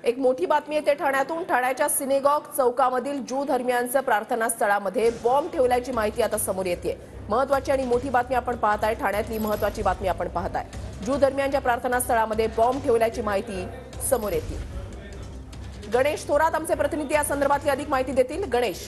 एक मोठी बातमी येते ठाण्यातून। ठाण्याच्या सिनेगॉग चौकामधील ज्यू धर्मियांचं प्रार्थनास्थळामध्ये बॉम्ब ठेवल्याची माहिती आता समोर येते। महत्त्वाची आणि मोठी बातमी आपण पाहताय। ठाण्यातली महत्त्वाची बातमी आपण पाहताय। ज्यू धर्मियांच्या प्रार्थनास्थळामध्ये बॉम्ब ठेवल्याची माहिती समोर येते। गणेश थोरात आमचे प्रतिनिधी या संदर्भातली अधिक माहिती देतील। गणेश,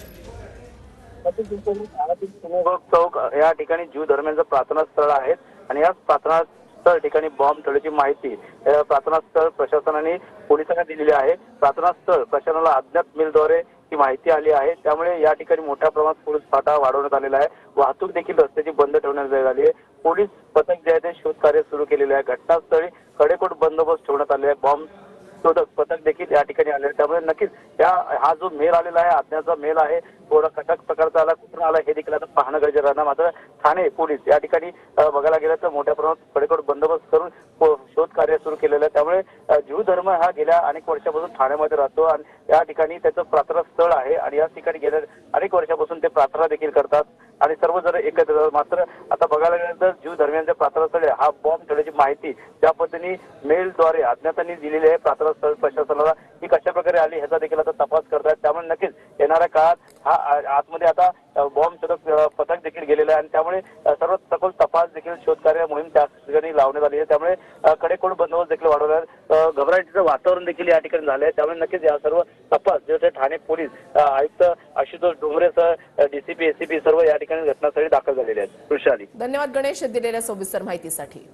सिनेगॉग चौक या ठिकाणी ज्यू धर्मियांचं प्रार्थनास्थळ आहे आणि या प्रार्थनास्थळ ठिकाणी बॉम्ब ठेवल्याची माहिती प्रार्थनास्थळ प्रशासनाने पोलिसांना दिलेली आहे। प्रार्थनास्थळ प्रशासनाला अज्ञात मेलद्वारे ही माहिती आली आहे, त्यामुळे या ठिकाणी मोठ्या प्रमाणात पोलीस पाठा वाढवण्यात आलेला आहे। वाहतूक देखील रस्त्याची बंद ठेवण्यात आली आहे। पोलीस पथक जे आहे ते शोध कार्य सुरू केलेले आहे। घटनास्थळी कडेकोट बंदोबस्त ठेवण्यात आले आहे। बॉम्ब शोधक पथक देखील या ठिकाणी आले, त्यामुळे नक्कीच हा जो मेल आलेला आहे, अज्ञातचा मेल आहे, थोडा कटक प्रकारचा आला, कुठून आला हे देखील आता पाहणं गरजेचं राहणार। मात्र ठाणे पोलीस या ठिकाणी बघायला गेलं तर मोठ्या प्रमाणात कडेकोट बंदोबस्त करून शोध कार्य सुरू केलेलं आहे। त्यामुळे ज्यू धर्म हा गेल्या अनेक वर्षापासून ठाण्यामध्ये राहतो आणि या ठिकाणी त्याचं प्रार्थनास्थळ आहे आणि या ठिकाणी गेल्या अनेक वर्षापासून ते प्रार्थना देखील करतात आणि सर्व जण एकत्र। मात्र आता बघायला गेलं तर ज्यू धर्मियांच्या प्रार्थनास्थळी हा बॉम्ब ठेवल्याची माहिती ज्या पद्धतीने मेलद्वारे अज्ञातांनी दिलेली आहे प्रार्थनास्थळ प्रशासनाला, ही कशा प्रकारे आली ह्याचा देखील आता तपास करतात। त्यामुळे नक्कीच येणाऱ्या काळात हा आतमध्ये आता बॉम्ब शोधक पथक देखील गेलेलं आहे आणि त्यामुळे सर्व सखोल तपास देखील शोधकार्य मोहीम त्या ठिकाणी लावण्यात आली आहे। त्यामुळे कडेकोट बंदोबस्त देखील वाढवला आहे। घबराटीचं वातावरण देखील या ठिकाणी झालं आहे। त्यामुळे नक्कीच या सर्व तपास जे ठाणे पोलीस आयुक्त आशुतोष डोंगरेसह डीसीपी एसीपी सर्व या ठिकाणी घटनास्थळी दाखल झालेले आहेत। वृषाली, धन्यवाद गणेश दिलेल्या सविस्तर माहितीसाठी।